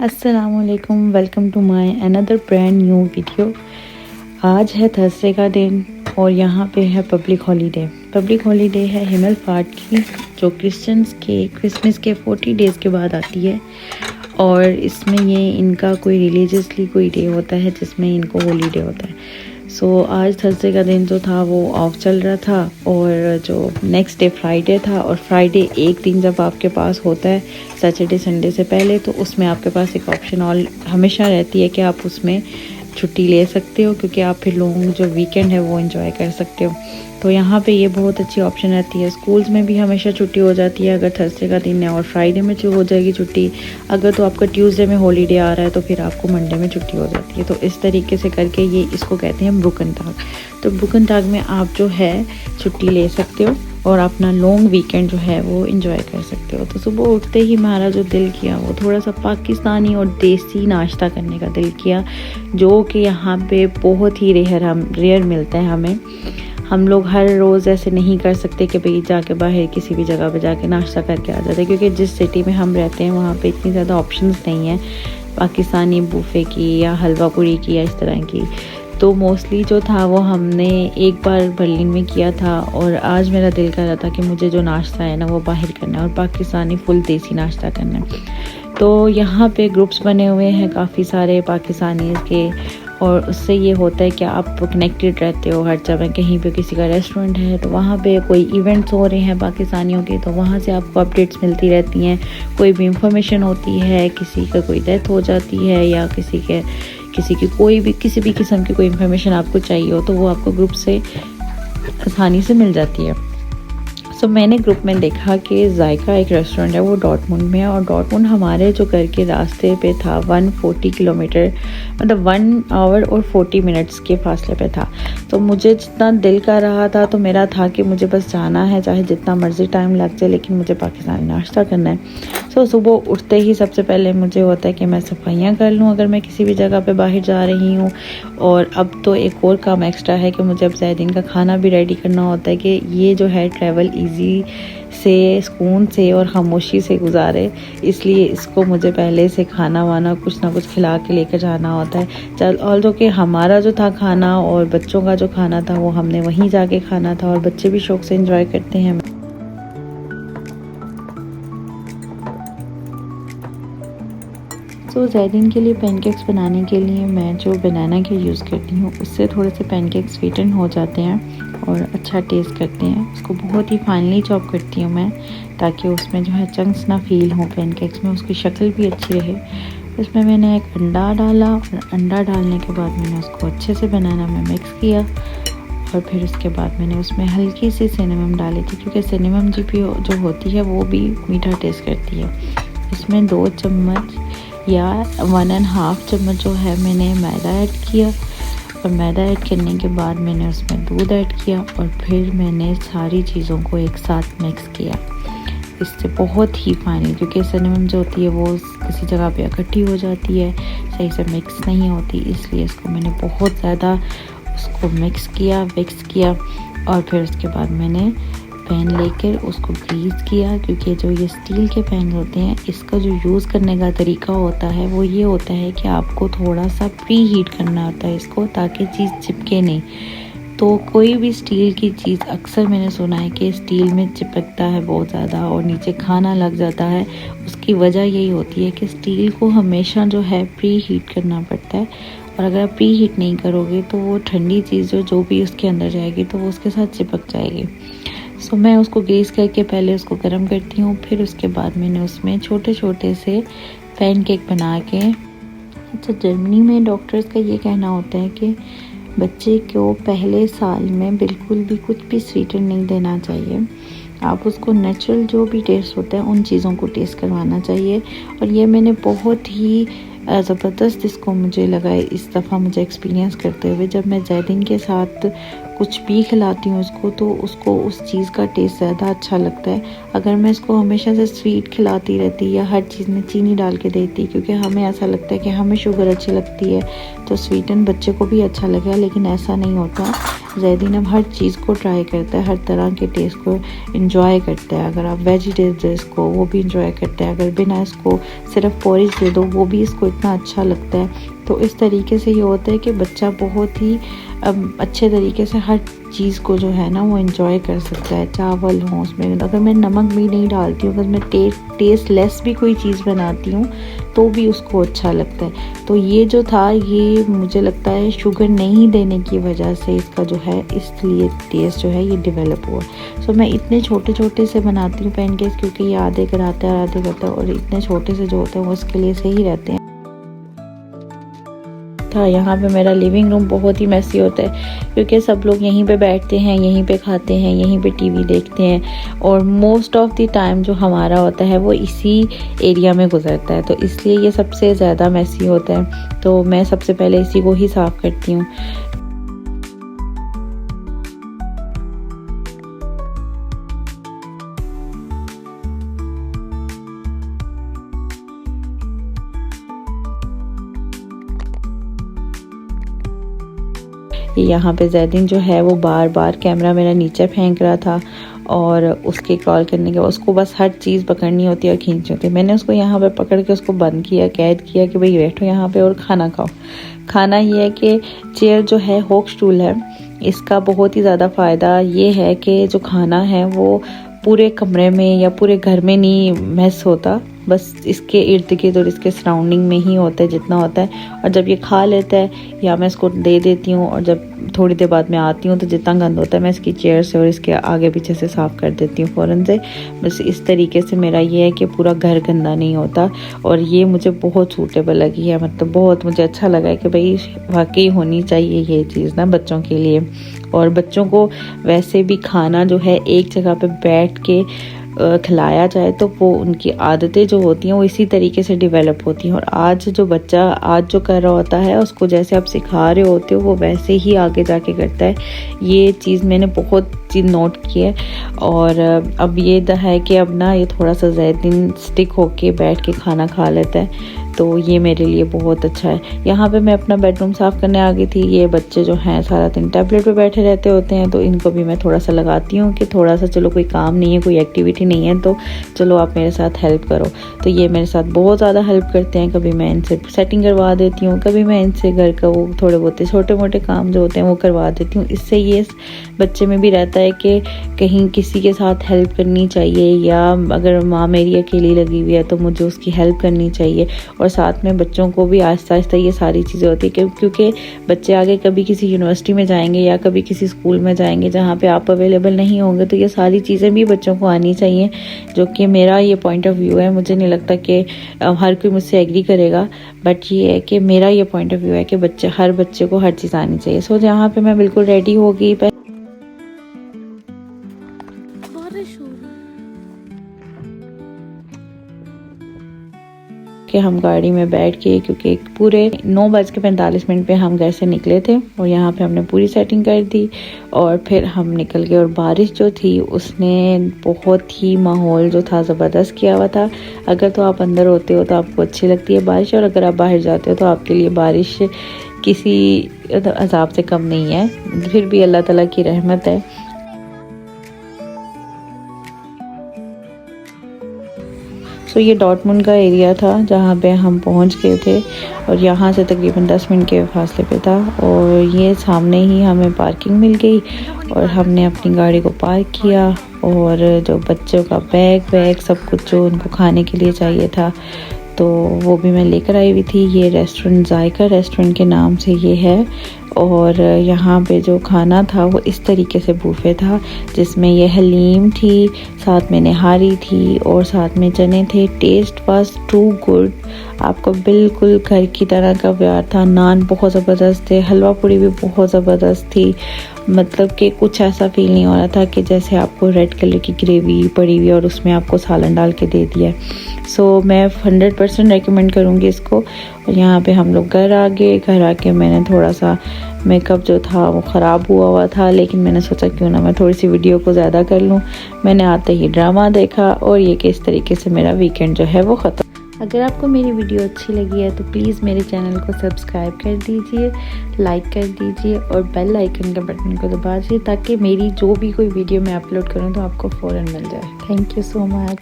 अस्सलामुअलैकुम, welcome to my another brand new video. आज है थर्सडे का दिन और यहाँ पे है पब्लिक हॉलीडे। पब्लिक हॉलीडे है हिमल फाट की, जो क्रिश्चियंस के क्रिसमस के 40 डेज़ के बाद आती है। और इसमें ये इनका कोई रिलीजियसली कोई डे होता है जिसमें इनको हॉलीडे होता है। आज थर्सडे का दिन जो था वो ऑफ चल रहा था और जो नेक्स्ट डे फ्राइडे था। और फ्राइडे एक दिन जब आपके पास होता है सैटरडे संडे से पहले, तो उसमें आपके पास एक ऑप्शन ऑल हमेशा रहती है कि आप उसमें छुट्टी ले सकते हो, क्योंकि आप फिर लॉन्ग जो वीकेंड है वो एंजॉय कर सकते हो। तो यहाँ पे ये बहुत अच्छी ऑप्शन रहती है। स्कूल्स में भी हमेशा छुट्टी हो जाती है अगर थर्सडे का दिन है, और फ्राइडे में हो जाएगी छुट्टी। अगर तो आपका ट्यूसडे में हॉलीडे आ रहा है तो फिर आपको मंडे में छुट्टी हो जाती है। तो इस तरीके से करके ये इसको कहते हैं ब्रुकन टाग। तो ब्रुकन टाग में आप जो है छुट्टी ले सकते हो और अपना लॉन्ग वीकेंड जो है वो एंजॉय कर सकते हो। तो सुबह उठते ही हमारा जो दिल किया वो थोड़ा सा पाकिस्तानी और देसी नाश्ता करने का दिल किया, जो कि यहाँ पे बहुत ही रेयर मिलता है हमें। हम लोग हर रोज़ ऐसे नहीं कर सकते कि भाई जाके बाहर किसी भी जगह पे जाके नाश्ता करके आ जाते, क्योंकि जिस सिटी में हम रहते हैं वहाँ पे इतनी ज़्यादा ऑप्शंस नहीं है पाकिस्तानी बूफे की या हलवा पूरी की या इस तरह की। तो मोस्टली जो था वो हमने एक बार बर्लिन में किया था, और आज मेरा दिल कर रहा था कि मुझे जो नाश्ता है ना वो बाहर करना है और पाकिस्तानी फुल देसी नाश्ता करना है। तो यहाँ पे ग्रुप्स बने हुए हैं काफ़ी सारे पाकिस्तानी के, और उससे ये होता है कि आप कनेक्टेड रहते हो हर जगह। कहीं पे किसी का रेस्टोरेंट है तो वहाँ पे कोई इवेंट्स हो रहे हैं पाकिस्तानियों के, तो वहाँ से आपको अपडेट्स मिलती रहती हैं। कोई भी इंफॉर्मेशन होती है, किसी का कोई डेथ हो जाती है या किसी की कोई भी किसी भी किस्म की कोई इन्फॉर्मेशन आपको चाहिए हो तो वो आपको ग्रुप से आसानी से मिल जाती है। मैंने ग्रुप में देखा कि जायका एक रेस्टोरेंट है वो डॉर्टमुंड में है, और डॉर्टमुंड हमारे जो घर के रास्ते पे था 140 किलोमीटर, मतलब 1 आवर और 40 मिनट्स के फासले पे था। तो मुझे जितना दिल कर रहा था तो मेरा था कि मुझे बस जाना है, चाहे जितना मर्ज़ी टाइम लग जाए, लेकिन मुझे पाकिस्तानी नाश्ता करना है। सुबह उठते ही सबसे पहले मुझे होता है कि मैं सफाइयाँ कर लूँ अगर मैं किसी भी जगह पे बाहर जा रही हूँ। और अब तो एक और काम एक्स्ट्रा है कि मुझे अब ज़ायदीन का खाना भी रेडी करना होता है कि ये जो है ट्रैवल ईजी से, सुकून से और खामोशी से गुजारे, इसलिए इसको मुझे पहले से खाना वाना कुछ ना कुछ खिला के लेकर जाना होता है। और जो कि हमारा जो था खाना और बच्चों का जो खाना था वो हमने वहीं जाके खाना था, और बच्चे भी शौक़ से एंजॉय करते हैं। ज़ायदीन के लिए पैनकेक्स बनाने के लिए मैं जो बनाना के यूज़ करती हूँ उससे थोड़े से पैनकेक्स स्वीटन हो जाते हैं और अच्छा टेस्ट करते हैं। उसको बहुत ही फाइनली चॉप करती हूँ मैं, ताकि उसमें जो है चंक्स ना फील हों पैनकेक्स में, उसकी शक्ल भी अच्छी रहे। इसमें मैंने एक अंडा डाला, और अंडा डालने के बाद मैंने उसको अच्छे से बनाना में मिक्स किया, और फिर उसके बाद मैंने उसमें हल्की सी सिनेमम डाली थी, क्योंकि सिनेमम जो होती है वो भी मीठा टेस्ट करती है। इसमें 2 चम्मच या 1.5 चम्मच जो है मैंने मैदा ऐड किया, और मैदा ऐड करने के बाद मैंने उसमें दूध ऐड किया, और फिर मैंने सारी चीज़ों को एक साथ मिक्स किया। इससे बहुत ही फाइनल, क्योंकि सिनेमम जो होती है वो किसी जगह पे इकट्ठी हो जाती है, सही से मिक्स नहीं होती, इसलिए इसको मैंने बहुत ज़्यादा उसको मिक्स किया। और फिर उसके बाद मैंने पैन लेकर उसको ग्रीस किया, क्योंकि जो ये स्टील के पैन होते हैं इसका जो यूज़ करने का तरीका होता है वो ये होता है कि आपको थोड़ा सा प्री हीट करना होता है इसको, ताकि चीज़ चिपके नहीं। तो कोई भी स्टील की चीज़, अक्सर मैंने सुना है कि स्टील में चिपकता है बहुत ज़्यादा और नीचे खाना लग जाता है। उसकी वजह यही होती है कि स्टील को हमेशा जो है प्री हीट करना पड़ता है, और अगर आप प्री हीट नहीं करोगे तो वो ठंडी चीज़ जो भी उसके अंदर जाएगी तो वो उसके साथ चिपक जाएगी। मैं उसको ग्रीस करके पहले उसको गर्म करती हूँ, फिर उसके बाद मैंने उसमें छोटे छोटे से पैनकेक बना के। अच्छा, जर्मनी में डॉक्टर्स का ये कहना होता है कि बच्चे को पहले साल में बिल्कुल भी कुछ भी स्वीटन नहीं देना चाहिए। आप उसको नेचुरल जो भी टेस्ट होता है उन चीज़ों को टेस्ट करवाना चाहिए। और ये मैंने बहुत ही ज़बरदस्त इसको मुझे लगा इस दफ़ा मुझे एक्सपीरियंस करते हुए, जब मैं ज़ायदीन के साथ कुछ भी खिलाती हूँ उसको तो उसको उस चीज़ का टेस्ट ज़्यादा अच्छा लगता है। अगर मैं इसको हमेशा से स्वीट खिलाती रहती या हर चीज़ में चीनी डाल के देती, क्योंकि हमें ऐसा लगता है कि हमें शुगर अच्छी लगती है तो स्वीटन बच्चे को भी अच्छा लगेगा, लेकिन ऐसा नहीं होता। ज़ैदीन अब हर चीज़ को ट्राई करता है, हर तरह के टेस्ट को इंजॉय करता है। अगर आप वेजिटेबल्स को वो भी इंजॉय करता है, अगर बिना इसको सिर्फ पोरिज दे दो वो भी इसको इतना अच्छा लगता है। तो इस तरीके से ये होता है कि बच्चा बहुत ही अच्छे तरीके से हर चीज़ को जो है ना वो इंजॉय कर सकता है। चावल हो उसमें अगर मैं नमक भी नहीं डालती हूँ, अगर मैं टेस्ट लेस भी कोई चीज़ बनाती हूँ तो भी उसको अच्छा लगता है। तो ये जो था ये मुझे लगता है शुगर नहीं देने की वजह से इसका जो है इसलिए टेस्ट जो है ये डेवलप हुआ। सो मैं इतने छोटे छोटे से बनाती हूँ पैनकेक्स, क्योंकि ये आधे कराता है आधे करता है, और इतने छोटे से जो होते हैं वो इसके लिए सही रहते हैं। था यहाँ पे मेरा लिविंग रूम बहुत ही मैसी होता है, क्योंकि सब लोग यहीं पे बैठते हैं, यहीं पे खाते हैं, यहीं पे टीवी देखते हैं, और मोस्ट ऑफ द टाइम जो हमारा होता है वो इसी एरिया में गुजरता है। तो इसलिए ये सबसे ज़्यादा मैसी होता है। तो मैं सबसे पहले इसी को ही साफ़ करती हूँ। यहाँ पे ज़ैदीन जो है वो बार बार कैमरा मेरा नीचे फेंक रहा था, और उसके क्रॉल करने के बाद उसको बस हर चीज़ पकड़नी होती है और खींचनी होती है। मैंने उसको यहाँ पे पकड़ के उसको बंद किया, कैद किया कि भाई बैठो यहाँ पे और खाना खाओ। खाना ये है कि चेयर जो है होक स्टूल है, इसका बहुत ही ज़्यादा फ़ायदा ये है कि जो खाना है वो पूरे कमरे में या पूरे घर में नहीं मैस होता, बस इसके इर्द गिर्द और इसके सराउंडिंग में ही होता है जितना होता है। और जब ये खा लेता है या मैं इसको दे देती हूँ, और जब थोड़ी देर बाद मैं आती हूँ तो जितना गंद होता है मैं इसकी चेयर से और इसके आगे पीछे से साफ़ कर देती हूँ फ़ौरन से। बस इस तरीके से मेरा ये है कि पूरा घर गंदा नहीं होता, और ये मुझे बहुत सूटेबल लगी है। मतलब बहुत मुझे अच्छा लगा है कि भाई वाकई होनी चाहिए ये चीज़ ना बच्चों के लिए। और बच्चों को वैसे भी खाना जो है एक जगह पे बैठ के खिलाया जाए तो वो उनकी आदतें जो होती हैं वो इसी तरीके से डेवलप होती हैं। और आज जो बच्चा आज जो कर रहा होता है उसको जैसे आप सिखा रहे होते हो वो वैसे ही आगे जाके करता है। ये चीज़ मैंने बहुत चीज़ नोट की है। और अब ये है कि अब ना ये थोड़ा सा ज़ैदीन स्टिक होके बैठ के खाना खा लेता है, तो ये मेरे लिए बहुत अच्छा है। यहाँ पे मैं अपना बेडरूम साफ़ करने आ गई थी। ये बच्चे जो हैं सारा दिन टैबलेट पे बैठे रहते होते हैं, तो इनको भी मैं थोड़ा सा लगाती हूँ कि थोड़ा सा चलो कोई काम नहीं है, कोई एक्टिविटी नहीं है, तो चलो आप मेरे साथ हेल्प करो। तो ये मेरे साथ बहुत ज़्यादा हेल्प करते हैं। कभी मैं इनसे सेटिंग करवा देती हूँ, कभी मैं इनसे घर का वो थोड़े बहुत छोटे मोटे काम जो होते हैं वो करवा देती हूँ। इससे ये बच्चे में भी रहता है कि कहीं किसी के साथ हेल्प करनी चाहिए, या अगर माँ मेरी अकेली लगी हुई है तो मुझे उसकी हेल्प करनी चाहिए। और साथ में बच्चों को भी आहिस्ता आहिस्ता ये सारी चीज़ें होती है, क्योंकि बच्चे आगे कभी किसी यूनिवर्सिटी में जाएंगे या कभी किसी स्कूल में जाएंगे जहाँ पे आप अवेलेबल नहीं होंगे, तो ये सारी चीज़ें भी बच्चों को आनी चाहिए, जो कि मेरा ये पॉइंट ऑफ व्यू है। मुझे नहीं लगता कि हर कोई मुझसे एग्री करेगा, बट ये है कि मेरा ये पॉइंट ऑफ व्यू है कि हर बच्चे को हर चीज़ आनी चाहिए। सो यहाँ पे मैं बिल्कुल रेडी हो गई। कि हम गाड़ी में बैठ के, क्योंकि पूरे 9:45 पे हम घर से निकले थे, और यहाँ पे हमने पूरी सेटिंग कर दी और फिर हम निकल गए। और बारिश जो थी उसने बहुत ही माहौल जो था ज़बरदस्त किया हुआ था। अगर तो आप अंदर होते हो तो आपको अच्छी लगती है बारिश, और अगर आप बाहर जाते हो तो आपके लिए बारिश किसी अजाब से कम नहीं है। फिर भी अल्लाह ताला की रहमत है। सो ये डॉर्टमुंड का एरिया था जहाँ पे हम पहुँच गए थे, और यहाँ से तकरीबन 10 मिनट के फासले पे था। और ये सामने ही हमें पार्किंग मिल गई, और हमने अपनी गाड़ी को पार्क किया, और जो बच्चों का बैग सब कुछ जो उनको खाने के लिए चाहिए था तो वो भी मैं लेकर आई हुई थी। ये रेस्टोरेंट जायका रेस्टोरेंट के नाम से ये है, और यहाँ पे जो खाना था वो इस तरीके से बूफे था, जिसमें ये हलीम थी, साथ में निहारी थी, और साथ में चने थे। टेस्ट वाज टू गुड, आपको बिल्कुल घर की तरह का प्यार था। नान बहुत ज़बरदस्त थे, हलवा पूड़ी भी बहुत ज़बरदस्त थी, मतलब कि कुछ ऐसा फील नहीं हो रहा था कि जैसे आपको रेड कलर की ग्रेवी पड़ी हुई है और उसमें आपको सालन डाल के दे दिया है। सो मैं 100% रेकमेंड करूँगी इसको। और यहाँ पे हम लोग घर आ गए। घर आके मैंने थोड़ा सा मेकअप जो था वो ख़राब हुआ था, लेकिन मैंने सोचा क्यों ना मैं थोड़ी सी वीडियो को ज़्यादा कर लूँ। मैंने आते ही ड्रामा देखा और ये किस तरीके से मेरा वीकेंड जो है वो ख़त्म। अगर आपको मेरी वीडियो अच्छी लगी है तो प्लीज़ मेरे चैनल को सब्सक्राइब कर दीजिए, लाइक कर दीजिए और बेल आइकन के बटन को दबा दीजिए ताकि मेरी जो भी कोई वीडियो मैं अपलोड करूँ तो आपको फ़ौरन मिल जाए। Thank you so much.